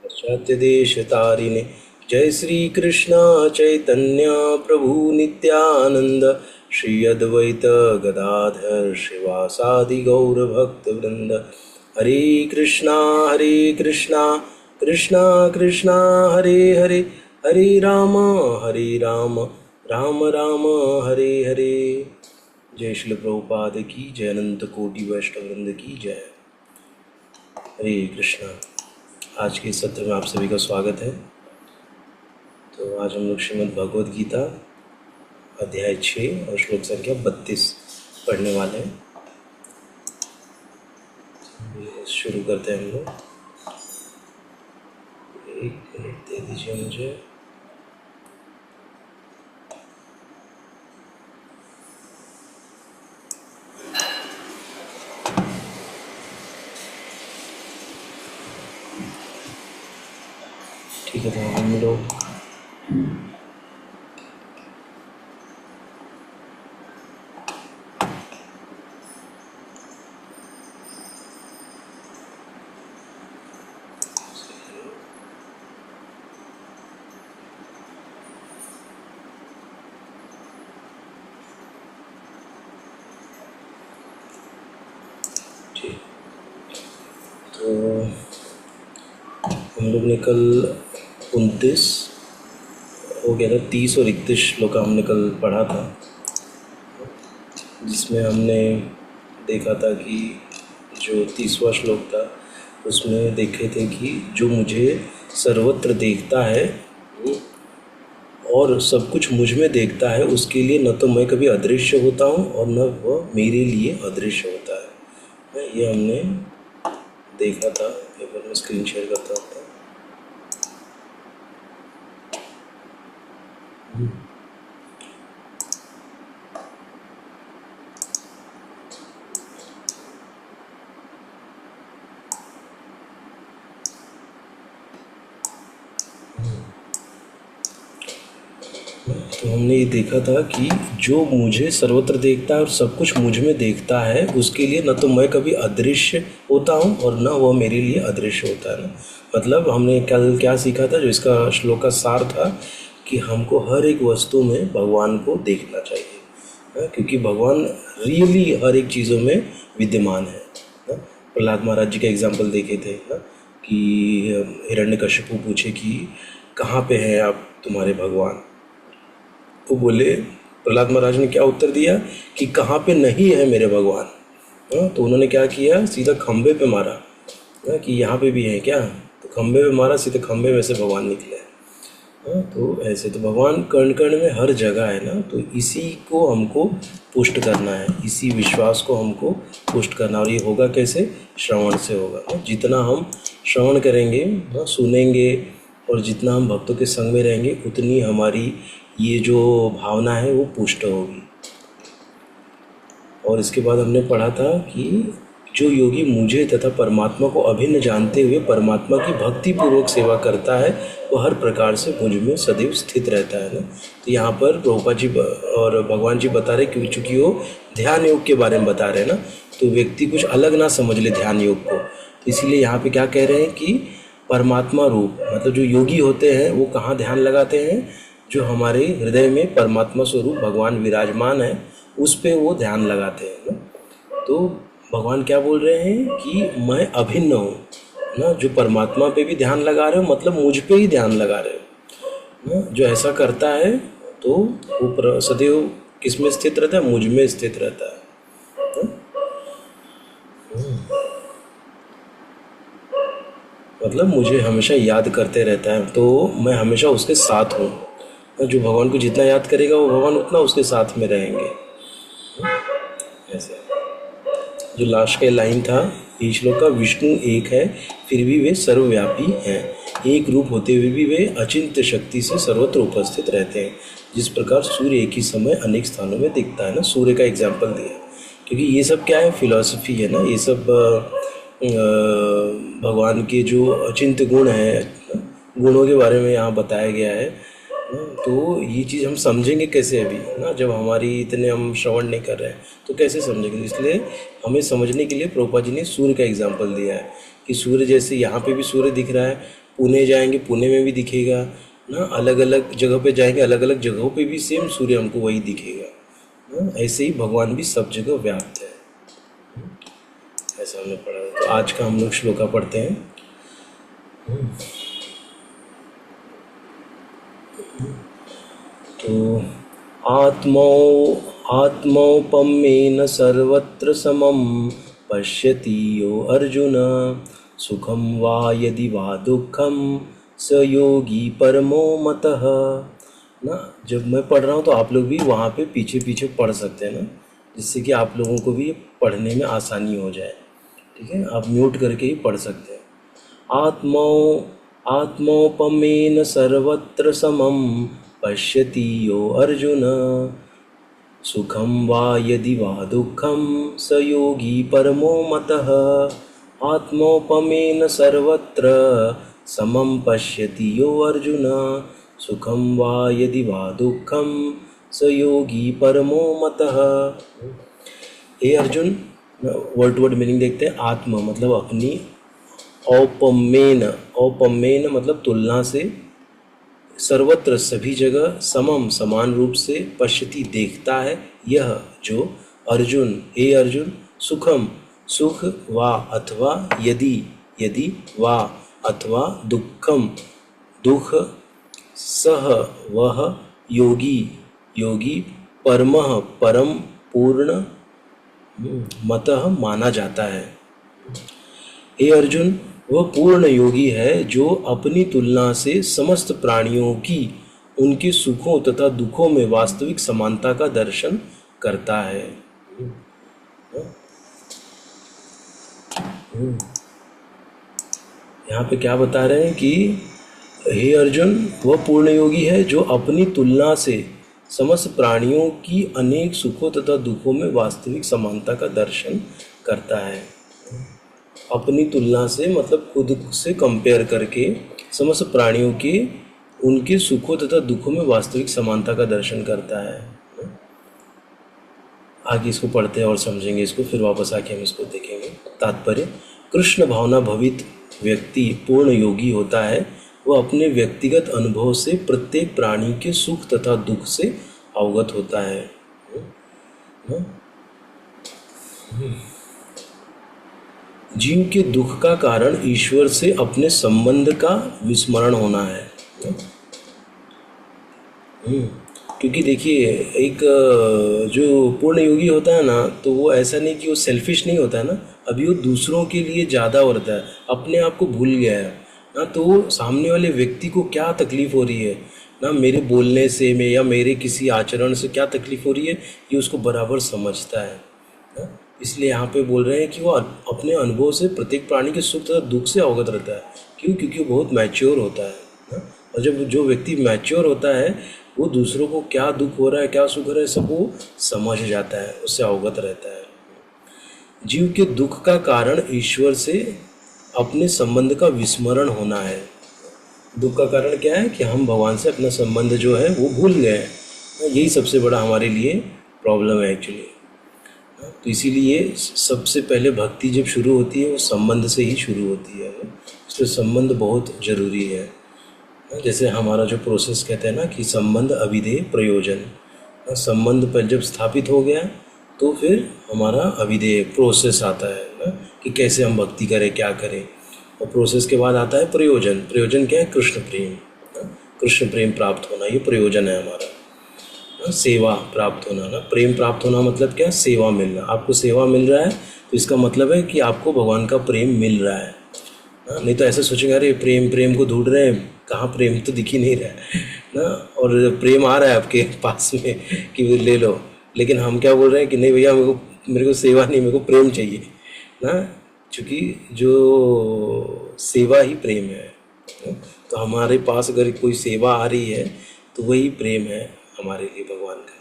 पाश्चात्य देश तारिणे। जय श्री कृष्ण चैतन्य प्रभु नित्यानंद, श्री अद्वैत गदाधर श्रीवासादि गौर भक्त वृंद। हरे कृष्णा कृष्णा कृष्णा हरे हरे, हरे राम राम राम हरे हरे। जय श्री प्रभुपाद की जय, अनंत कोटि वैष्णव वृंद की जय। हरे कृष्णा। आज के सत्र में आप सभी का स्वागत है। तो आज हम लोग श्रीमद् भगवद गीता अध्याय 6 और श्लोक संख्या 32 पढ़ने वाले हैं। शुरू करते हैं हम लोग। एक मिनट दे दीजिए मुझे। ठीक है, तो हम लोग ने कल 29 हो गया था, 30 और 31 श्लोक हमने कल पढ़ा था, जिसमें हमने देखा था कि जो 30वां श्लोक था उसमें देखे थे कि जो मुझे सर्वत्र देखता है और सब कुछ मुझ में देखता है, उसके लिए न तो मैं कभी अदृश्य होता हूँ और न वह मेरे लिए अदृश्य होता है। ये हमने देखा था। पेपर में स्क्रीन शेयर करता हूँ। तो हमने ये देखा था कि जो मुझे सर्वत्र देखता है और सब कुछ मुझ में देखता है, उसके लिए न तो मैं कभी अदृश्य होता हूँ और न वह मेरे लिए अदृश्य होता है ना। मतलब हमने कल क्या सीखा था, जो इसका श्लोक का सार था कि हमको हर एक वस्तु में भगवान को देखना चाहिए, क्योंकि भगवान रियली हर एक चीज़ों में विद्यमान है। प्रहलाद महाराज जी का एग्जाम्पल देखे थे ना, कि हिरण्यकश्यपु पूछे कि कहाँ पे हैं आप तुम्हारे भगवान। वो बोले, प्रहलाद महाराज ने क्या उत्तर दिया कि कहाँ पे नहीं है मेरे भगवान। तो उन्होंने क्या किया, सीधा खंबे पे मारा कि यहाँ पे भी है क्या। तो खंबे पे मारा, सीधे खंबे में से भगवान निकले। तो ऐसे तो भगवान कण कण में हर जगह है ना। तो इसी को हमको पुष्ट करना है, इसी विश्वास को हमको पुष्ट करना। और ये होगा कैसे? श्रवण से होगा। जितना हम श्रवण करेंगे, सुनेंगे, और जितना हम भक्तों के संग में रहेंगे, उतनी हमारी ये जो भावना है वो पुष्ट होगी। और इसके बाद हमने पढ़ा था कि जो योगी मुझे तथा परमात्मा को अभिन्न जानते हुए परमात्मा की भक्ति पूर्वक सेवा करता है, वो हर प्रकार से मुझ में सदैव स्थित रहता है ना। तो यहाँ पर प्रभुपाद जी और भगवान जी बता रहे कि चूँकि वो ध्यान योग के बारे में बता रहे हैं ना, तो व्यक्ति कुछ अलग ना समझ ले ध्यान योग को। तो इसलिए यहाँ पे क्या कह रहे हैं कि परमात्मा रूप, मतलब जो योगी होते हैं वो कहाँ ध्यान लगाते हैं? जो हमारे हृदय में परमात्मा स्वरूप भगवान विराजमान है, उस पे वो ध्यान लगाते हैं ना। तो भगवान क्या बोल रहे हैं कि मैं अभिन्न हूँ ना। जो परमात्मा पे भी ध्यान लगा रहे हो, मतलब मुझ पे ही ध्यान लगा रहे हो ना। जो ऐसा करता है तो वो सदैव किस में स्थित रहता है? मुझ में स्थित रहता है। मतलब मुझे हमेशा याद करते रहता है, तो मैं हमेशा उसके साथ हूँ। जो भगवान को जितना याद करेगा, वो भगवान उतना उसके साथ में रहेंगे। ऐसे जो लास्ट का लाइन था इस श्लोक का, विष्णु एक है फिर भी वे सर्वव्यापी हैं, एक रूप होते हुए भी वे अचिंत्य शक्ति से सर्वत्र उपस्थित रहते हैं। जिस प्रकार सूर्य एक ही समय अनेक स्थानों में दिखता है ना। सूर्य का एग्जाम्पल दिया, क्योंकि ये सब क्या है? फिलॉसफी है ना। ये सब भगवान के जो अचिंत्य गुण हैं, गुणों के बारे में यहाँ बताया गया है। तो ये चीज़ हम समझेंगे कैसे अभी ना, जब हमारी इतने हम श्रवण नहीं कर रहे हैं तो कैसे समझेंगे। इसलिए हमें समझने के लिए प्रभुपाद जी ने सूर्य का एग्जाम्पल दिया है कि सूर्य जैसे यहाँ पे भी सूर्य दिख रहा है, पुणे जाएंगे पुणे में भी दिखेगा ना, अलग अलग जगह पे जाएंगे अलग अलग जगहों पे भी सेम सूर्य हमको वही दिखेगा ना। ऐसे ही भगवान भी सब जगह व्याप्त है, ऐसा हमने पढ़ा है। तो आज का हम लोग श्लोका पढ़ते हैं। तो आत्मौपम्येन सर्वत्र समं पश्यति यो अर्जुन, सुखम वा यदि वा दुःखम स योगी परमो मतः ना। जब मैं पढ़ रहा हूँ तो आप लोग भी वहाँ पे पीछे पीछे पढ़ सकते हैं ना, जिससे कि आप लोगों को भी पढ़ने में आसानी हो जाए। ठीक है, आप म्यूट करके ही पढ़ सकते हैं। आत्मौपम्येन सर्वत्र समं पश्यति यो अर्जुन, सुखम वा यदि वा दुःखम स योगी परमो मतः। आत्मौपम्येन सर्वत्र समं पश्यति यो अर्जुन, सुखम वा यदि वा दुःखम स योगी परमो मतः। हे Arjun, word to word meaning देखते हैं। आत्म मतलब अपनी, औपम्येन मतलब तुलना से, सर्वत्र सभी जगह, समम समान रूप से, पश्यति देखता है, यह जो अर्जुन, हे अर्जुन, सुखम सुख, वा अथवा, यदि वा अथवा, दुःखम दुख, सह वह, योगी परमः परम पूर्ण, मतः माना जाता है। हे अर्जुन, वह पूर्ण योगी है जो अपनी तुलना से समस्त प्राणियों की उनके सुखों तथा दुखों में वास्तविक समानता का दर्शन करता है। यहाँ पे क्या बता रहे हैं कि हे अर्जुन, वह पूर्ण योगी है जो अपनी तुलना से समस्त प्राणियों की अनेक सुखों तथा दुखों में वास्तविक समानता का दर्शन करता है। अपनी तुलना से मतलब खुद से कंपेयर करके समस्त प्राणियों के उनके सुखों तथा दुखों में वास्तविक समानता का दर्शन करता है। आगे इसको पढ़ते हैं और समझेंगे इसको, फिर वापस आके हम इसको देखेंगे। तात्पर्य, कृष्ण भावना भवित व्यक्ति पूर्ण योगी होता है। वह अपने व्यक्तिगत अनुभव से प्रत्येक प्राणी के सुख तथा दुख से अवगत होता है। जीव के दुख का कारण ईश्वर से अपने संबंध का विस्मरण होना है। क्योंकि देखिए, एक जो पूर्ण योगी होता है ना, तो वो ऐसा नहीं कि वो सेल्फिश नहीं होता है ना, अभी वो दूसरों के लिए ज़्यादा होता है, अपने आप को भूल गया है ना। तो वो सामने वाले व्यक्ति को क्या तकलीफ़ हो रही है ना, मेरे बोलने से में या मेरे किसी आचरण से क्या तकलीफ़ हो रही है, ये उसको बराबर समझता है ना। इसलिए यहाँ पे बोल रहे हैं कि वो अपने अनुभव से प्रत्येक प्राणी के सुख तथा दुख से अवगत रहता है। क्यों? क्योंकि वो बहुत मैच्योर होता है ना। और जब जो व्यक्ति मैच्योर होता है, वो दूसरों को क्या दुख हो रहा है, क्या सुख हो रहा है, सब वो समझ जाता है, उससे अवगत रहता है। जीव के दुख का कारण ईश्वर से अपने संबंध का विस्मरण होना है। दुख का कारण क्या है कि हम भगवान से अपना संबंध जो है वो भूल गए हैं। यही सबसे बड़ा हमारे लिए प्रॉब्लम है एक्चुअली। तो इसीलिए सबसे पहले भक्ति जब शुरू होती है वो संबंध से ही शुरू होती है। इसलिए संबंध बहुत ज़रूरी है। जैसे हमारा जो प्रोसेस कहते हैं ना कि संबंध अभिधेय प्रयोजन, संबंध पर जब स्थापित हो गया तो फिर हमारा अभिधेय प्रोसेस आता है ना कि कैसे हम भक्ति करें, क्या करें। और प्रोसेस के बाद आता है प्रयोजन। प्रयोजन क्या है? कृष्ण प्रेम, कृष्ण प्रेम प्राप्त होना, ये प्रयोजन है हमारा। सेवा प्राप्त होना ना, प्रेम प्राप्त होना मतलब क्या? सेवा मिलना। आपको सेवा मिल रहा है तो इसका मतलब है कि आपको भगवान का प्रेम मिल रहा है। नहीं तो ऐसे सोचेंगे अरे प्रेम को ढूंढ रहे हैं, कहाँ प्रेम तो दिख ही नहीं रहा है ना। और प्रेम आ रहा है आपके पास में कि वो ले लो, लेकिन हम क्या बोल रहे हैं कि नहीं भैया, मेरे को सेवा नहीं, मेरे को प्रेम चाहिए ना। क्योंकि जो सेवा ही प्रेम है। तो हमारे पास अगर कोई सेवा आ रही है तो वही प्रेम है हमारे लिए भगवान का।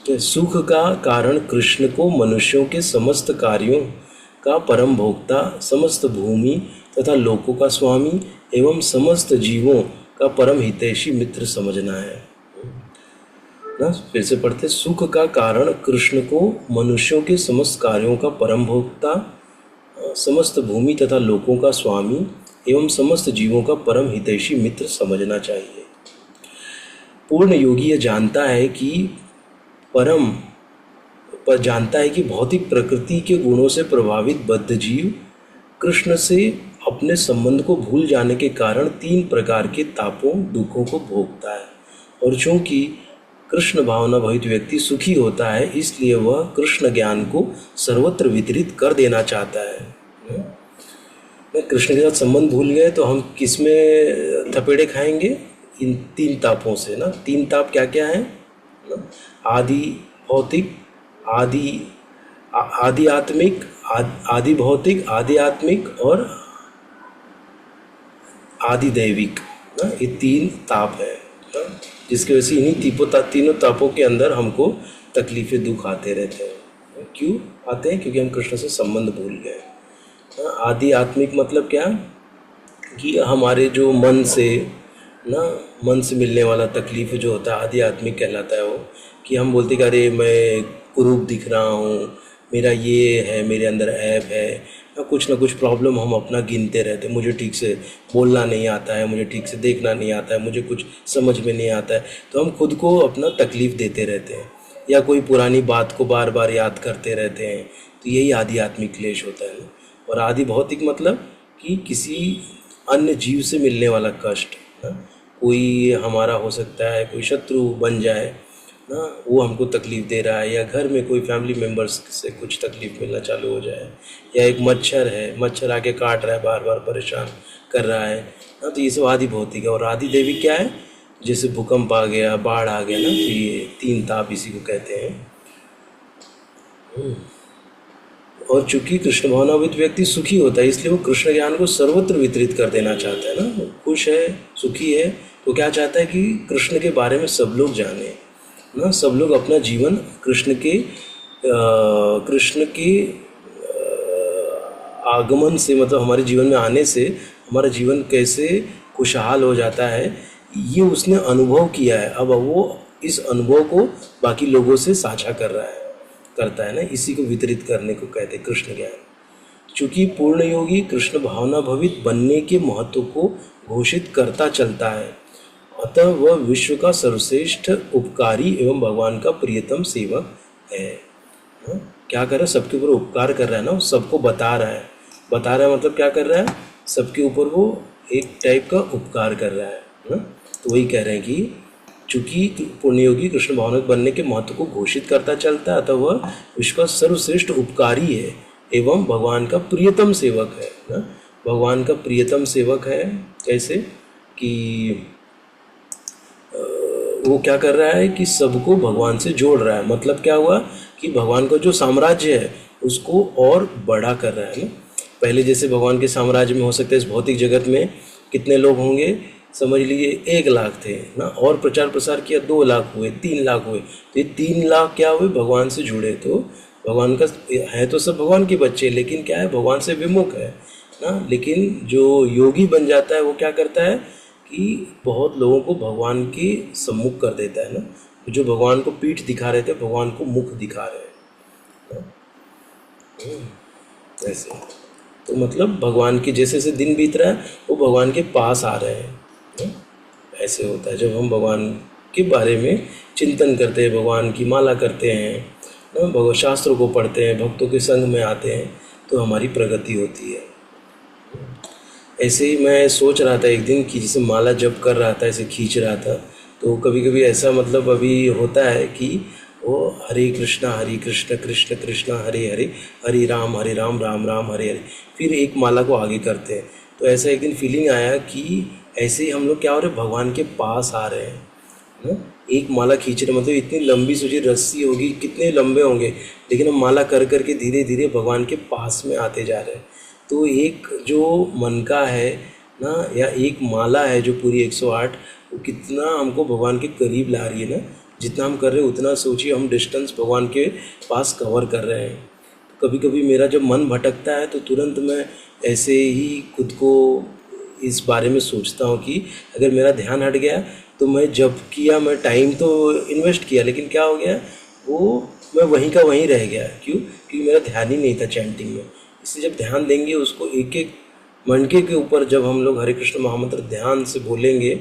तो सुख का कारण कृष्ण को मनुष्यों के समस्त कार्यों का परम भोक्ता, समस्त भूमि तथा लोकों का स्वामी एवं समस्त जीवों का परम हितैषी मित्र समझना है। ना फिर से पढ़ते, सुख का कारण कृष्ण को मनुष्यों के समस्त कार्यों का परम भोक्ता, समस्त भूमि तथा लोकों का स्वामी एवं समस्त जीवों का परम हितैषी मित्र समझना चाहिए। पूर्ण योगी यह जानता है कि परम पर जानता है कि भौतिक प्रकृति के गुणों से प्रभावित बद्ध जीव कृष्ण से अपने संबंध को भूल जाने के कारण 3 प्रकार के तापों दुखों को भोगता है, और चूंकि कृष्ण भावना भवित व्यक्ति सुखी होता है इसलिए वह कृष्ण ज्ञान को सर्वत्र वितरित कर देना चाहता है। कृष्ण के साथ संबंध भूल गए तो हम किस में थपेड़े खाएंगे? इन 3 तापों से ना। 3 ताप क्या क्या है ना? आदि भौतिक, आदि आत्मिक, आदि भौतिक, आदि आत्मिक और आदि दैविक ना। ये 3 ताप है ना, जिसकी वजह से इन्हीं तीनों तापों के अंदर हमको तकलीफ़ें दुख आते रहते हैं। क्यों आते हैं? क्योंकि हम कृष्ण से संबंध भूल गए। आदि आत्मिक मतलब क्या कि हमारे जो मन से मिलने वाला तकलीफ़ जो होता है आदि आत्मिक कहलाता है वो, कि हम बोलते कि अरे मैं कुरूप दिख रहा हूँ, मेरा ये है, मेरे अंदर ऐप है, ना कुछ प्रॉब्लम हम अपना गिनते रहते हैं। मुझे ठीक से बोलना नहीं आता है, मुझे ठीक से देखना नहीं आता है, मुझे कुछ समझ में नहीं आता है, तो हम खुद को अपना तकलीफ़ देते रहते हैं या कोई पुरानी बात को बार बार याद करते रहते हैं। तो यही आदि आत्मिक क्लेश होता है। और आदि भौतिक मतलब कि किसी अन्य जीव से मिलने वाला कष्ट ना, कोई हमारा हो सकता है, कोई शत्रु बन जाए ना, वो हमको तकलीफ़ दे रहा है, या घर में कोई फैमिली मेम्बर्स से कुछ तकलीफ़ मिलना चालू हो जाए, या एक मच्छर है, मच्छर आके काट रहा है, बार बार परेशान कर रहा है ना, तो ये सब आदि भौतिक है। और आदि दैविक क्या है? जैसे भूकंप आ गया, बाढ़ आ गया ना, तो ये 3 ताप इसी को कहते हैं। और चूंकि कृष्ण भावनावित व्यक्ति सुखी होता है इसलिए वो कृष्ण ज्ञान को सर्वत्र वितरित कर देना चाहता है ना। खुश है, सुखी है, तो क्या चाहता है कि कृष्ण के बारे में सब लोग जाने ना, सब लोग अपना जीवन कृष्ण के आगमन से, मतलब हमारे जीवन में आने से हमारा जीवन कैसे खुशहाल हो जाता है ये उसने अनुभव किया है। अब वो इस अनुभव को बाकी लोगों से साझा करता है ना, इसी को वितरित करने को कहते हैं कृष्ण ज्ञान। चूँकि पूर्ण योगी कृष्ण भावना भवित बनने के महत्व को घोषित करता चलता है, अतः वह विश्व का सर्वश्रेष्ठ उपकारी एवं भगवान का प्रियतम सेवक है। क्या कर रहा है? सबके ऊपर उपकार कर रहा है ना, सबको बता रहा है मतलब क्या कर रहा है? सबके ऊपर वो एक टाइप का उपकार कर रहा है ना। तो वही कह रहे हैं कि चूँकि पुण्ययोगी कृष्ण भावनात्मक बनने के महत्व को घोषित करता चलता है, अतः वह विश्व का सर्वश्रेष्ठ उपकारी है एवं भगवान का प्रियतम सेवक है ना। भगवान का प्रियतम सेवक है कैसे? कि वो क्या कर रहा है कि सबको भगवान से जोड़ रहा है। मतलब क्या हुआ कि भगवान का जो साम्राज्य है उसको और बड़ा कर रहा है ना। पहले जैसे भगवान के साम्राज्य में हो सकता है इस भौतिक जगत में कितने लोग होंगे, समझ लीजिए 1 लाख थे ना, और प्रचार प्रसार किया 2 लाख हुए, 3 लाख हुए, तो ये 3 लाख क्या हुए? भगवान से जुड़े। तो भगवान का है तो सब भगवान के बच्चे, लेकिन क्या है? भगवान से विमुख है ना। लेकिन जो योगी बन जाता है वो क्या करता है कि बहुत लोगों को भगवान के सम्मुख कर देता है ना। जो भगवान को पीठ दिखा रहे थे भगवान को मुख दिखा रहे हैं। ऐसे तो मतलब भगवान के जैसे जैसे दिन बीत रहा है वो भगवान के पास आ रहे हैं। ऐसे होता है जब हम भगवान के बारे में चिंतन करते हैं, भगवान की माला करते हैं ना, भगवत शास्त्रों को पढ़ते हैं, भक्तों के संग में आते हैं, तो हमारी प्रगति होती है। ऐसे ही मैं सोच रहा था एक दिन कि जैसे माला जप कर रहा था, ऐसे खींच रहा था, तो कभी कभी ऐसा मतलब अभी होता है कि वो हरे कृष्ण कृष्ण कृष्ण हरे हरे, हरे राम राम राम हरे हरे, फिर एक माला को आगे करते हैं। तो ऐसा एक दिन फीलिंग आया कि ऐसे ही हम लोग क्या हो रहे, भगवान के पास आ रहे हैं ना। एक माला खींच रहे, मतलब इतनी लंबी सोचिए रस्सी होगी, कितने लंबे होंगे, लेकिन हम माला कर करके धीरे धीरे भगवान के पास में आते जा रहे हैं। तो एक जो मन का है ना, या एक माला है जो पूरी 108, वो कितना हमको भगवान के करीब ला रही है ना। जितना हम कर रहे हैं उतना सोचिए हम डिस्टेंस भगवान के पास कवर कर रहे हैं। तो कभी कभी मेरा जब मन भटकता है तो तुरंत मैं ऐसे ही खुद को इस बारे में सोचता हूँ कि अगर मेरा ध्यान हट गया तो तो मैं जब किया, मैं टाइम तो इन्वेस्ट किया, लेकिन क्या हो गया, वो मैं वहीं का वहीं रह गया। क्यों? क्योंकि मेरा ध्यान ही नहीं था चैंटिंग में। इसलिए जब ध्यान देंगे उसको एक एक मनके के ऊपर, जब हम लोग हरे कृष्ण महामंत्र ध्यान से बोलेंगे,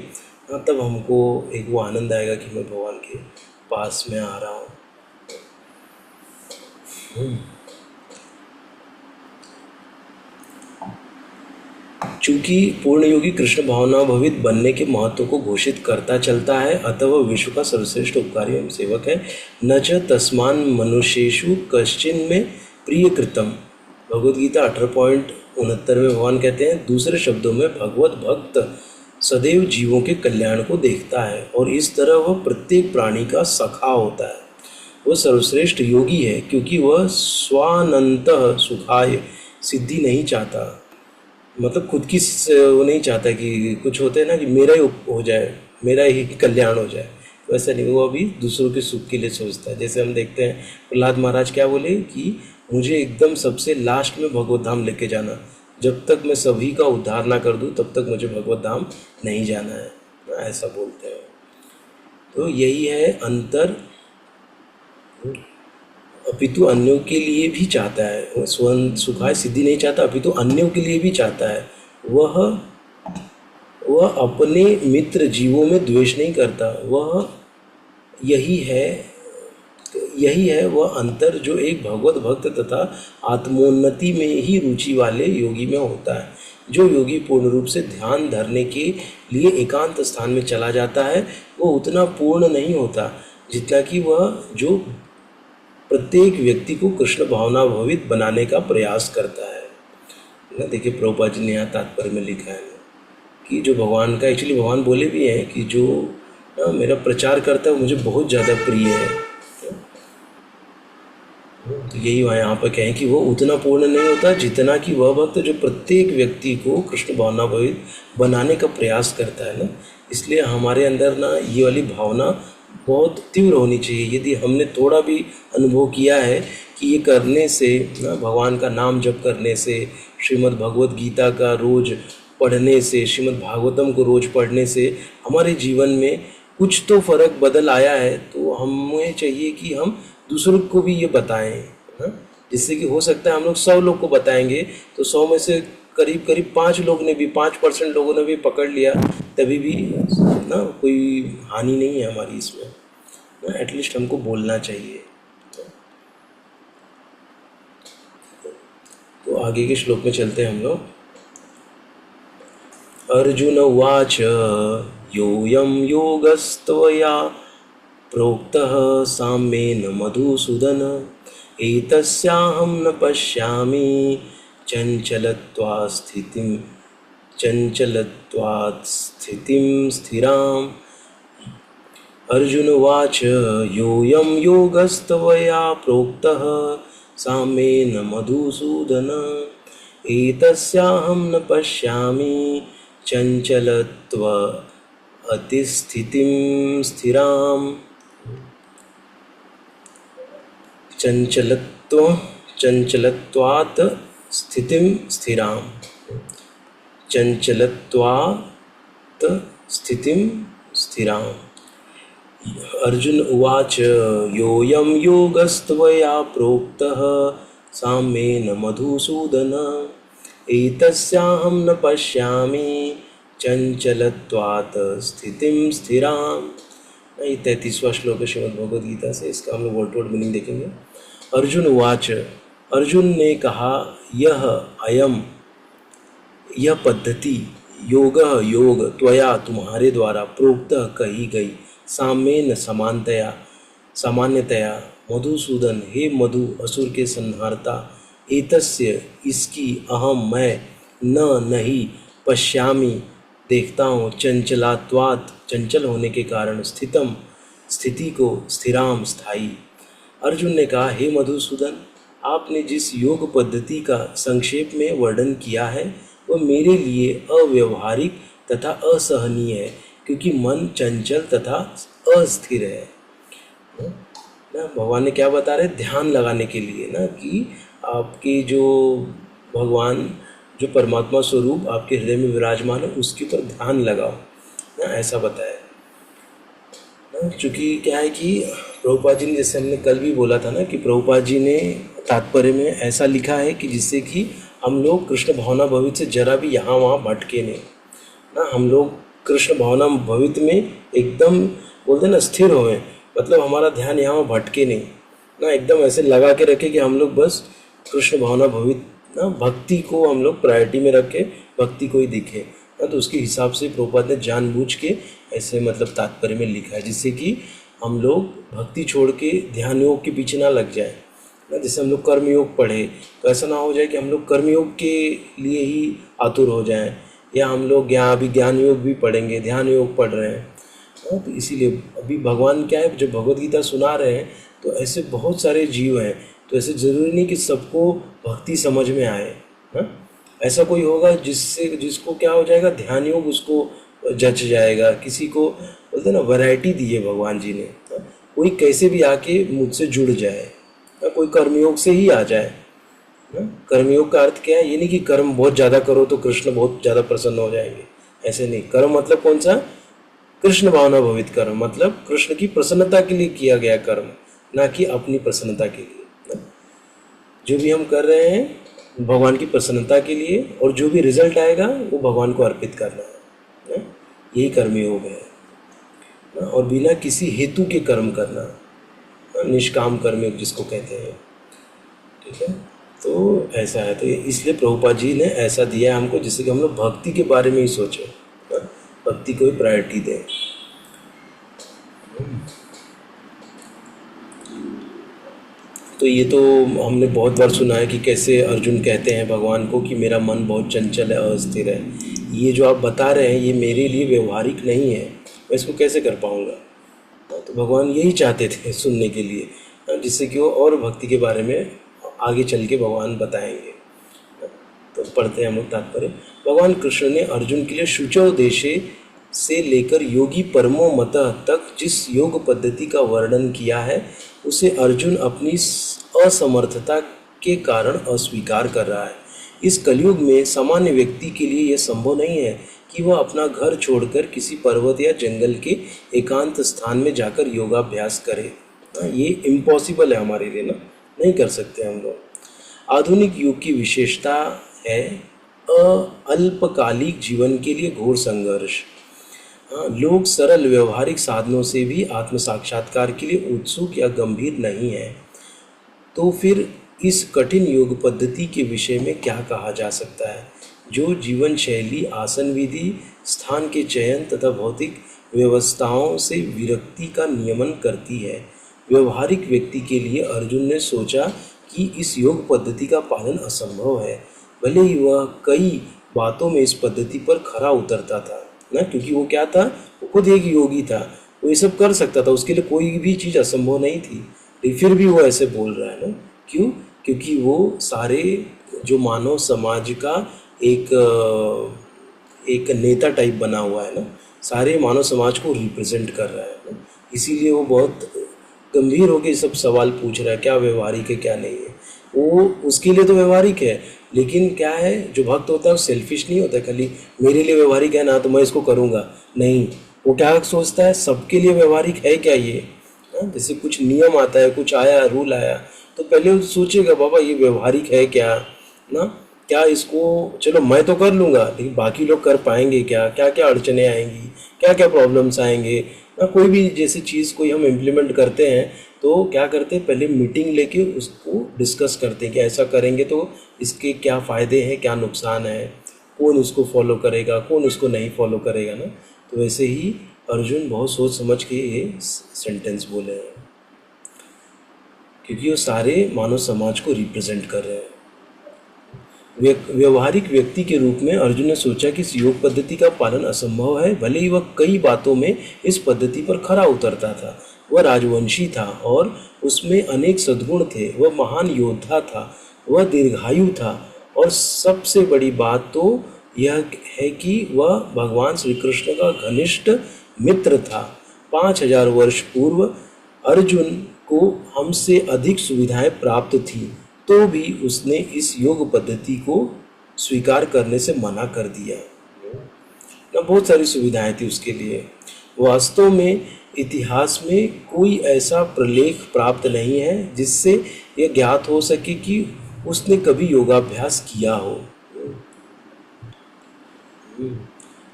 तब हमको एक वो आनंद आएगा कि मैं भगवान के पास में आ रहा हूँ। चूंकि पूर्ण योगी कृष्ण भावना भवित बनने के महत्व को घोषित करता चलता है, अतः वह विश्व का सर्वश्रेष्ठ उपकारी एवं सेवक है। न च तस्मान मनुष्येषु कश्चिन में प्रिय कृतम। भगवद गीता 18.69 में भगवान कहते हैं, दूसरे शब्दों में भगवत भक्त सदैव जीवों के कल्याण को देखता है और इस तरह वह प्रत्येक प्राणी का सखा होता है। वह सर्वश्रेष्ठ योगी है क्योंकि वह स्वानंतः सुखाय सिद्धि नहीं चाहता, मतलब खुद की वो नहीं चाहता कि कुछ होते हैं ना कि मेरा ही हो जाए, मेरा ही कल्याण हो जाए, वैसा नहीं। वो अभी दूसरों के सुख के लिए सोचता है। जैसे हम देखते हैं प्रहलाद महाराज क्या बोले कि मुझे एकदम सबसे लास्ट में भगवत धाम लेके जाना, जब तक मैं सभी का उद्धार ना कर दूं तब तक मुझे भगवत धाम नहीं जाना है, ऐसा बोलते हैं। तो यही है अंतर। अपितु अन्यों के लिए भी चाहता है, स्वयं सुखाय सिद्धि नहीं चाहता, अपितु अन्यों के लिए भी चाहता है। वह अपने मित्र जीवों में द्वेष नहीं करता। यही है वह अंतर जो एक भगवत भक्त तथा आत्मोन्नति में ही रुचि वाले योगी में होता है। जो योगी पूर्ण रूप से ध्यान धरने के लिए एकांत स्थान में चला जाता है, वो उतना पूर्ण नहीं होता जितना कि वह जो प्रत्येक व्यक्ति को कृष्ण भावना भवित बनाने का प्रयास करता है ना। देखिए प्रभुपाद जी ने यहाँ तात्पर्य में लिखा है कि जो भगवान का, एक्चुअली भगवान बोले भी हैं कि जो मेरा प्रचार करता है मुझे बहुत ज़्यादा प्रिय है। तो यही वहाँ यहाँ पर कहें कि वो उतना पूर्ण नहीं होता जितना कि वह भक्त जो प्रत्येक व्यक्ति को कृष्ण भावना भवित बनाने का प्रयास करता है ना। इसलिए हमारे अंदर ना ये वाली भावना बहुत तीव्र होनी चाहिए। यदि हमने थोड़ा भी अनुभव किया है कि ये करने से ना, भगवान का नाम जप करने से, श्रीमद् भगवद गीता का रोज़ पढ़ने से, श्रीमद् भागवतम को रोज़ पढ़ने से हमारे जीवन में कुछ तो फ़र्क बदल आया है, तो हमें चाहिए कि हम दूसरों को भी ये बताएं ना। जिससे कि हो सकता है हम लोग 100 लोग को बताएंगे तो 100 में से करीब 5% लोगों ने भी पकड़ लिया, तभी भी ना कोई हानि नहीं है हमारी इसमें ना। एटलीस्ट हमको बोलना चाहिए। तो आगे के श्लोक में चलते हैं हम लोग। अर्जुन उवाच योऽयं योगस्त्वया प्रोक्तः साम्येन मधुसूदन एतस्याहं न पश्यामि चञ्चलत्वात् स्थितिं स्थिराम्। अर्जुन उवाच योऽयं योगस्त्वया प्रोक्तः साम्येन मधुसूदन एतस्याहं न पश्यामि चञ्चलत्वात् स्थितिं स्थिराम्। चञ्चलत्वात् स्थितिं स्थिराम्। चञ्चलत्वात् स्थितिं स्थिराम्। अर्जुन उवाच योऽयं योगस्त्वया प्रोक्तः साम्येन मधुसूदन एतस्याहं न पश्यामि चञ्चलत्वात् स्थितिं स्थिराम्। 33वां श्लोक है श्रीमद् भगवद गीता से। इसका हम लोग वर्ड टू वर्ड मीनिंग देखेंगे। अर्जुन उवाच, अर्जुन ने कहा, यह पद्धति योग त्वया तुम्हारे द्वारा प्रोक्त कही गई, साम्येन सामान्यतया मधुसूदन हे मधु असुर के संहारता, एतस्य इसकी अहम मैं नहीं पश्यामि देखता हूँ, चंचलात्वात् चंचल होने के कारण, स्थिति को स्थिराम स्थायी। अर्जुन ने कहा, हे मधुसूदन, आपने जिस योग पद्धति का संक्षेप में वर्णन किया है वह मेरे लिए अव्यवहारिक तथा असहनीय है, क्योंकि मन चंचल तथा अस्थिर है ना। भगवान ने क्या बता रहे, ध्यान लगाने के लिए ना, कि आपके जो भगवान जो परमात्मा स्वरूप आपके हृदय में विराजमान है उसके ऊपर ध्यान लगाओ ना, ऐसा बताया। चूँकि क्या है कि प्रभुपाद जी ने, जैसे हमने कल भी बोला था ना, कि प्रभुपाद जी ने तात्पर्य में ऐसा लिखा है कि जिससे कि हम लोग कृष्ण भावना भवित से जरा भी यहाँ वहाँ भटके नहीं ना, हम लोग कृष्ण भावना भवित में एकदम बोलते ना स्थिर होए, मतलब हमारा ध्यान यहाँ वहाँ भटके नहीं ना, एकदम ऐसे लगा के रखे कि हम लोग बस कृष्ण भावना भवित ना, भक्ति को हम लोग प्रायोरिटी में रखे, भक्ति को ही दिखे ना। तो उसके हिसाब से प्रभुपाद ने जानबूझ के ऐसे मतलब तात्पर्य में लिखा है, जिससे कि हम लोग भक्ति छोड़ के ध्यान योग के पीछे ना लग जाए ना। जैसे हम लोग कर्मयोग पढ़े तो ऐसा ना हो जाए कि हम लोग कर्मयोग के लिए ही आतुर हो जाएं, या हम लोग अभी ज्ञान योग भी पढ़ेंगे, ध्यान योग पढ़ रहे हैं ना। तो इसीलिए अभी भगवान क्या है, जो भगवद गीता सुना रहे हैं, तो ऐसे बहुत सारे जीव हैं, तो ऐसे ज़रूरी नहीं कि सबको भक्ति समझ में आए ना। ऐसा कोई होगा जिसको क्या हो जाएगा, ध्यान योग उसको जच जाएगा, किसी को बोलते ना वैरायटी दी है भगवान जी ने ना? कोई कैसे भी आके मुझसे जुड़ जाए ना, कोई कर्मयोग से ही आ जाए ना। कर्मयोग का अर्थ क्या है, ये नहीं कि कर्म बहुत ज़्यादा करो तो कृष्ण बहुत ज़्यादा प्रसन्न हो जाएंगे, ऐसे नहीं। कर्म मतलब कौन सा, कृष्ण भावना भवित कर्म, मतलब कृष्ण की प्रसन्नता के लिए किया गया कर्म, ना कि अपनी प्रसन्नता के लिए ना। जो भी हम कर रहे हैं भगवान की प्रसन्नता के लिए, और जो भी रिजल्ट आएगा वो भगवान को अर्पित करना है ना? यही कर्मयोग है ना। और बिना किसी हेतु के कर्म करना ना, निष्काम कर्मयोग जिसको कहते हैं, ठीक है। तो ऐसा है, तो इसलिए प्रभुपाद जी ने ऐसा दिया है हमको, जिससे कि हम लोग भक्ति के बारे में ही सोचें ना, भक्ति को ही प्रायोरिटी दें। तो ये तो हमने बहुत बार सुना है कि कैसे अर्जुन कहते हैं भगवान को कि मेरा मन बहुत चंचल है, अस्थिर है। ये जो आप बता रहे हैं ये मेरे लिए व्यवहारिक नहीं है, मैं इसको कैसे कर पाऊँगा। तो भगवान यही चाहते थे सुनने के लिए, जिससे कि वो और भक्ति के बारे में आगे चल के भगवान बताएंगे। तो पढ़ते हैं हम लोग तात्पर्य। भगवान कृष्ण ने अर्जुन के लिए शुचौ देशे से लेकर योगी परमो मतः तक जिस योग पद्धति का वर्णन किया है, उसे अर्जुन अपनी असमर्थता के कारण अस्वीकार कर रहा है। इस कलयुग में सामान्य व्यक्ति के लिए यह संभव नहीं है कि वह अपना घर छोड़कर किसी पर्वत या जंगल के एकांत स्थान में जाकर योगाभ्यास करे। ये इम्पॉसिबल है हमारे लिए ना, नहीं कर सकते हम लोग। आधुनिक युग की विशेषता है अल्पकालिक जीवन के लिए घोर संघर्ष। लोग सरल व्यवहारिक साधनों से भी आत्म साक्षात्कार के लिए उत्सुक या गंभीर नहीं है। तो फिर इस कठिन योग पद्धति के विषय में क्या कहा जा सकता है, जो जीवन शैली, आसन विधि, स्थान के चयन तथा भौतिक व्यवस्थाओं से विरक्ति का नियमन करती है। व्यवहारिक व्यक्ति के लिए अर्जुन ने सोचा कि इस योग पद्धति का पालन असंभव है, भले ही वह कई बातों में इस पद्धति पर खरा उतरता था ना, क्योंकि वो क्या था, वो खुद एक योगी था, वो ये सब कर सकता था, उसके लिए कोई भी चीज़ असंभव नहीं थी। लेकिन फिर भी वो ऐसे बोल रहा है ना, क्यों? क्योंकि वो सारे जो मानव समाज का एक नेता टाइप बना हुआ है ना, सारे मानव समाज को रिप्रेजेंट कर रहा है ना, इसीलिए वो बहुत गंभीर होकर सब सवाल पूछ रहा है, क्या व्यवहारिक है क्या नहीं है। वो उसके लिए तो व्यवहारिक है, लेकिन क्या है, जो भक्त होता है वो सेल्फिश नहीं होता, खाली मेरे लिए व्यवहारिक है ना तो मैं इसको करूँगा, नहीं। वो क्या सोचता है, सबके लिए व्यवहारिक है क्या ये। जैसे कुछ नियम आता है, कुछ आया, रूल आया, तो पहले वो सोचेगा बाबा ये व्यवहारिक है क्या ना, क्या इसको चलो मैं तो कर लूँगा, लेकिन बाकी लोग कर पाएंगे क्या, क्या क्या अड़चने आएंगी, क्या क्या प्रॉब्लम्स आएंगे ना। कोई भी जैसे चीज़ कोई हम इम्प्लीमेंट करते हैं तो क्या करते हैं, पहले मीटिंग लेके उसको डिस्कस करते हैं कि ऐसा करेंगे तो इसके क्या फ़ायदे हैं, क्या नुकसान है, कौन उसको फॉलो करेगा, कौन उसको नहीं फॉलो करेगा ना। तो वैसे ही अर्जुन बहुत सोच समझ के ये सेंटेंस बोले हैं, क्योंकि वो सारे मानव समाज को रिप्रेजेंट कर रहे हैं। व्यवहारिक व्यक्ति के रूप में अर्जुन ने सोचा कि इस योग पद्धति का पालन असंभव है, भले ही वह कई बातों में इस पद्धति पर खरा उतरता था। वह राजवंशी था और उसमें अनेक सद्गुण थे, वह महान योद्धा था, वह दीर्घायु था, और सबसे बड़ी बात तो यह है कि वह भगवान श्री कृष्ण का घनिष्ठ मित्र था। 5000 वर्ष पूर्व अर्जुन को हमसे अधिक सुविधाएं प्राप्त थी, तो भी उसने इस योग पद्धति को स्वीकार करने से मना कर दिया ना। बहुत सारी सुविधाएं थी उसके लिए। वास्तव में इतिहास में कोई ऐसा प्रलेख प्राप्त नहीं है जिससे यह ज्ञात हो सके कि उसने कभी योगाभ्यास किया हो।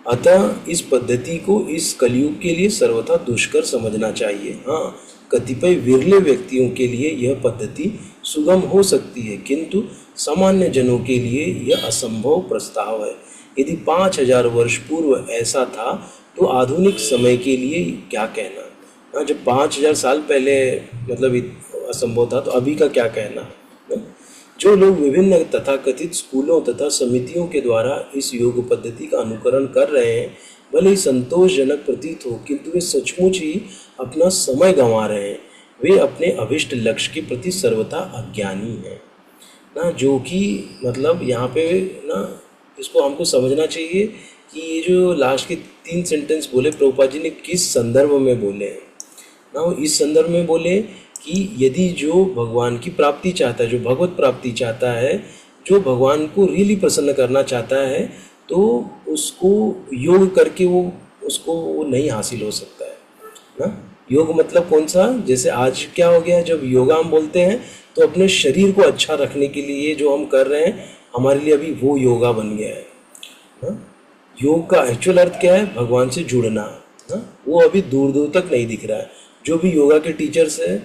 अतः इस पद्धति को इस कलयुग के लिए सर्वथा दुष्कर समझना चाहिए। हाँ, कतिपय विरले व्यक्तियों के लिए यह पद्धति सुगम हो सकती है, किंतु सामान्य जनों के लिए यह असंभव प्रस्ताव है। यदि 5000 वर्ष पूर्व ऐसा था तो आधुनिक समय के लिए क्या कहना। हाँ, जब 5000 साल पहले मतलब असंभव था तो अभी का क्या कहना। जो लोग विभिन्न तथाकथित स्कूलों तथा समितियों के द्वारा इस योग पद्धति का अनुकरण कर रहे हैं, भले ही संतोषजनक प्रतीत हो, किंतु वे सचमुच ही अपना समय गंवा रहे हैं। वे अपने अभिष्ट लक्ष्य के प्रति सर्वथा अज्ञानी हैं ना। जो कि मतलब यहाँ पे ना इसको हमको समझना चाहिए कि ये जो लास्ट के 3 सेंटेंस बोले प्रभुपाद जी ने किस संदर्भ में बोले हैं ना। वो इस संदर्भ में बोले कि यदि जो भगवान की प्राप्ति चाहता है, जो भगवत प्राप्ति चाहता है, जो भगवान को रियली प्रसन्न करना चाहता है, तो उसको योग करके उसको नहीं हासिल हो सकता है ना। योग मतलब कौन सा, जैसे आज क्या हो गया, जब योगा हम बोलते हैं तो अपने शरीर को अच्छा रखने के लिए जो हम कर रहे हैं, हमारे लिए अभी वो योगा बन गया है ना। योग का एक्चुअल अर्थ क्या है, भगवान से जुड़ना ना। वो अभी दूर दूर तक नहीं दिख रहा है। जो भी योगा के टीचर्स है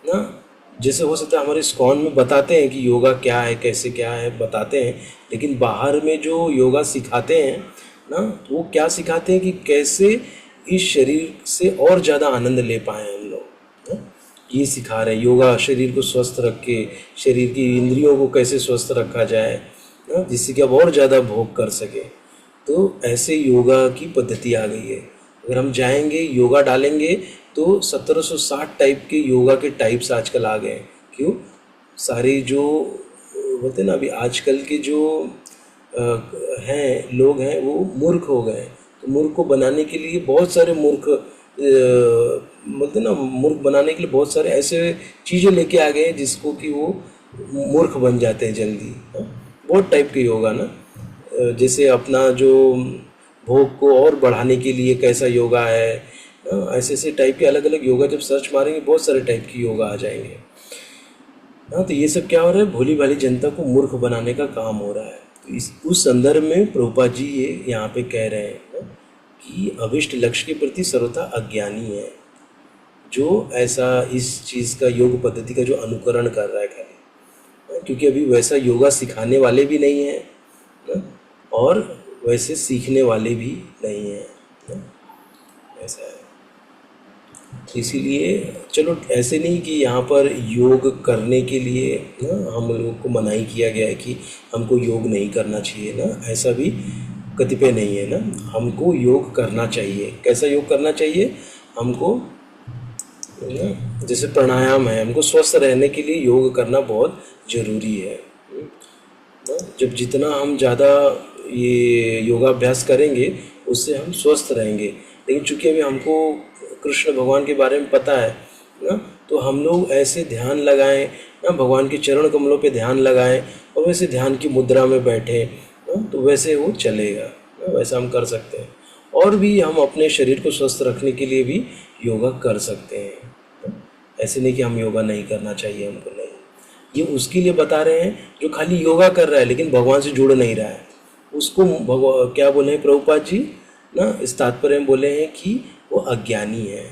ना, जैसे हो सकता है हमारे इस्कॉन में बताते हैं कि योगा क्या है, कैसे क्या है बताते हैं, लेकिन बाहर में जो योगा सिखाते हैं ना, वो क्या सिखाते हैं कि कैसे इस शरीर से और ज़्यादा आनंद ले पाएँ हम लोग ना। ये सिखा रहे हैं योगा, शरीर को स्वस्थ रख के, शरीर की इंद्रियों को कैसे स्वस्थ रखा जाए ना, जिससे कि अब और ज़्यादा भोग कर सके। तो ऐसे योगा की पद्धति आ गई है। अगर हम जाएंगे योगा डालेंगे तो 1760 टाइप के योगा के टाइप्स आजकल आ गए हैं। क्यों, सारे जो बोलते हैं ना अभी आजकल के जो हैं लोग हैं वो मूर्ख हो गए। तो मूर्ख को बनाने के लिए बहुत सारे बोलते ना मूर्ख बनाने के लिए बहुत सारे ऐसे चीज़ें लेके आ गए हैं जिसको कि वो मूर्ख बन जाते हैं जल्दी। बहुत टाइप के योगा ना, जैसे अपना जो भोग को और बढ़ाने के लिए कैसा योगा है, ऐसे ऐसे टाइप के अलग अलग योगा जब सर्च मारेंगे बहुत सारे टाइप की योगा आ जाएंगे। हाँ, तो ये सब क्या हो रहा है, भोली भाली जनता को मूर्ख बनाने का काम हो रहा है। तो उस संदर्भ में प्रभुपाद जी ये यहाँ पे कह रहे हैं कि अभिष्ट लक्ष्य के प्रति सर्वथा अज्ञानी है जो ऐसा इस चीज़ का योग पद्धति का जो अनुकरण कर रहा है खाली, क्योंकि अभी वैसा योगा सिखाने वाले भी नहीं हैं ना, और वैसे सीखने वाले भी नहीं हैं ना, ऐसा है। इसीलिए चलो ऐसे नहीं कि यहाँ पर योग करने के लिए ना हम लोगों को मनाही किया गया है कि हमको योग नहीं करना चाहिए ना, ऐसा भी कतिपय नहीं है ना। हमको योग करना चाहिए। कैसा योग करना चाहिए हमको ना, जैसे प्राणायाम है, हमको स्वस्थ रहने के लिए योग करना बहुत ज़रूरी है ना। जब जितना हम ज़्यादा ये योगाभ्यास करेंगे उससे हम स्वस्थ रहेंगे। लेकिन चूँकि अभी हमको कृष्ण भगवान के बारे में पता है ना, तो हम लोग ऐसे ध्यान लगाएं ना, भगवान के चरण कमलों पे ध्यान लगाएं और वैसे ध्यान की मुद्रा में बैठें ना, तो वैसे वो चलेगा ना, वैसा हम कर सकते हैं। और भी हम अपने शरीर को स्वस्थ रखने के लिए भी योगा कर सकते हैं ना? ऐसे नहीं कि हम योगा नहीं करना चाहिए हमको, नहीं। ये उसके लिए बता रहे हैं जो खाली योगा कर रहा है लेकिन भगवान से जुड़ नहीं रहा है। उसको क्या बोले हैं प्रभुपाद जी ना, इस तात्पर्य में बोले हैं कि वो अज्ञानी है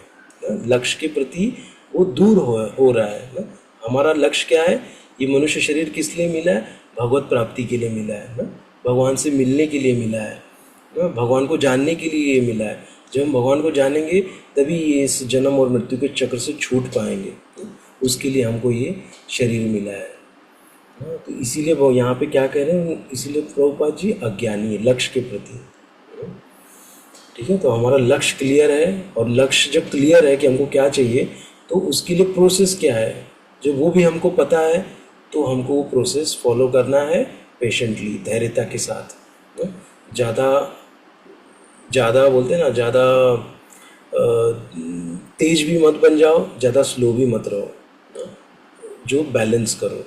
ना, लक्ष्य के प्रति वो दूर हो रहा है ना। हमारा लक्ष्य क्या है, ये मनुष्य शरीर किस लिए मिला है, भगवत प्राप्ति के लिए मिला है ना, भगवान से मिलने के लिए मिला है ना, भगवान को जानने के लिए ये मिला है। जब हम भगवान को जानेंगे तभी ये इस जन्म और मृत्यु के चक्र से छूट पाएंगे। उसके लिए हमको ये शरीर मिला है। तो इसीलिए वो यहाँ पे क्या कह रहे हैं, इसीलिए प्रभुपाद जी अज्ञानी है लक्ष्य के प्रति। ठीक है, तो हमारा लक्ष्य क्लियर है, और लक्ष्य जब क्लियर है कि हमको क्या चाहिए तो उसके लिए प्रोसेस क्या है, जब वो भी हमको पता है तो हमको वो प्रोसेस फॉलो करना है पेशेंटली, धैर्यता के साथ। ज़्यादा बोलते हैं ना, ज़्यादा तेज भी मत बन जाओ, ज़्यादा स्लो भी मत रहो, जो बैलेंस करो।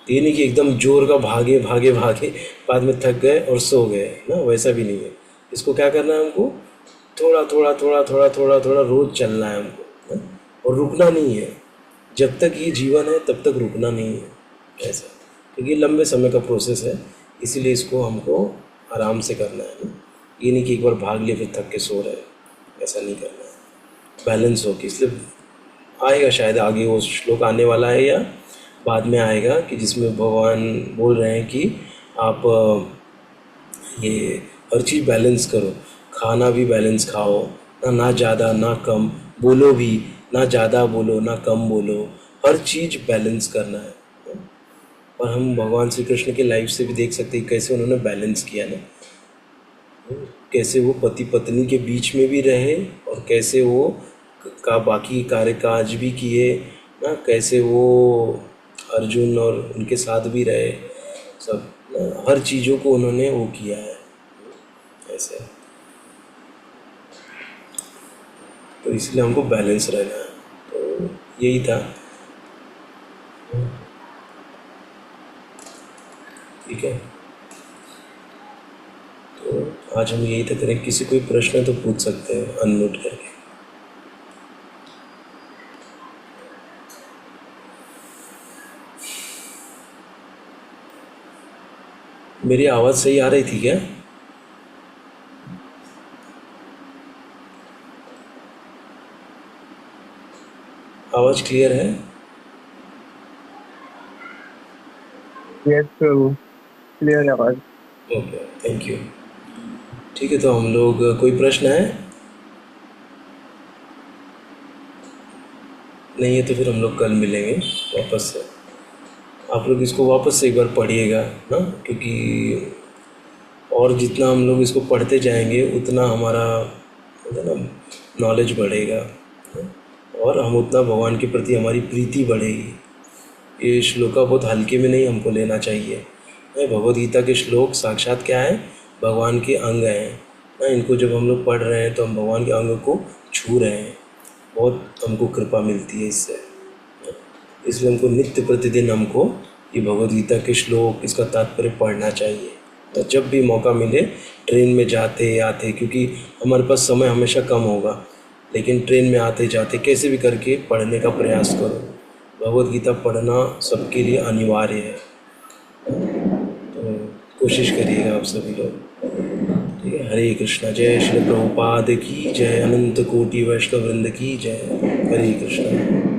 ये नहीं कि एकदम जोर का भागे भागे भागे बाद में थक गए और सो गए ना, वैसा भी नहीं है। इसको क्या करना है हमको, थोड़ा थोड़ा थोड़ा थोड़ा थोड़ा थोड़ा रोज चलना है हमको, और रुकना नहीं है। जब तक ये जीवन है तब तक रुकना नहीं है ऐसा, क्योंकि लंबे समय का प्रोसेस है, इसीलिए इसको हमको आराम से करना है। ये नहीं कि एक बार भाग लिए फिर थक के सो रहे, ऐसा नहीं करना है, बैलेंस हो के। इसलिए आएगा शायद आगे वो श्लोक आने वाला है या बाद में आएगा कि जिसमें भगवान बोल रहे हैं कि आप ये हर चीज़ बैलेंस करो, खाना भी बैलेंस खाओ, ना ज़्यादा ना कम, बोलो भी ना ज़्यादा बोलो ना कम बोलो, हर चीज़ बैलेंस करना है। और हम भगवान श्री कृष्ण की लाइफ से भी देख सकते हैं कैसे उन्होंने बैलेंस किया ना, कैसे वो पति पत्नी के बीच में भी रहे और कैसे वो का बाकी कार्य काज भी किए ना, कैसे वो अर्जुन और उनके साथ भी रहे, सब ना, हर चीज़ों को उन्होंने वो किया है ऐसे। तो इसलिए हमको बैलेंस रहना है, तो यही था। ठीक है, तो आज हम यही तक करें। किसी कोई प्रश्न है तो पूछ सकते हैं अनम्यूट करके। मेरी आवाज़ सही आ रही थी क्या? आवाज़ क्लियर है? यस प्रभु, क्लियर आवाज। Okay, thank you. ठीक है, तो हम लोग, कोई प्रश्न है? नहीं है तो फिर हम लोग कल मिलेंगे वापस से। आप लोग इसको वापस से एक बार पढ़िएगा ना, क्योंकि और जितना हम लोग इसको पढ़ते जाएंगे उतना हमारा ना नॉलेज बढ़ेगा, और हम उतना भगवान के प्रति हमारी प्रीति बढ़ेगी। ये श्लोका बहुत हल्के में नहीं हमको लेना चाहिए। भगवद गीता के श्लोक साक्षात क्या है? भगवान के अंग हैं ना। इनको जब हम लोग पढ़ रहे हैं तो हम भगवान के अंग को छू रहे हैं, बहुत हमको कृपा मिलती है इससे। इसलिए हमको नित्य प्रतिदिन हमको ये भगवद गीता के श्लोक, इसका तात्पर्य पढ़ना चाहिए। तो जब भी मौका मिले, ट्रेन में जाते आते, क्योंकि हमारे पास समय हमेशा कम होगा, लेकिन ट्रेन में आते जाते कैसे भी करके पढ़ने का प्रयास करो। भगवद गीता पढ़ना सबके लिए अनिवार्य है, तो कोशिश करिएगा आप सभी लोग। ठीक है, हरे कृष्णा। जय श्री प्रभुपाद की जय, अनंत कोटि वैष्णव वृंद की जय। हरे कृष्णा।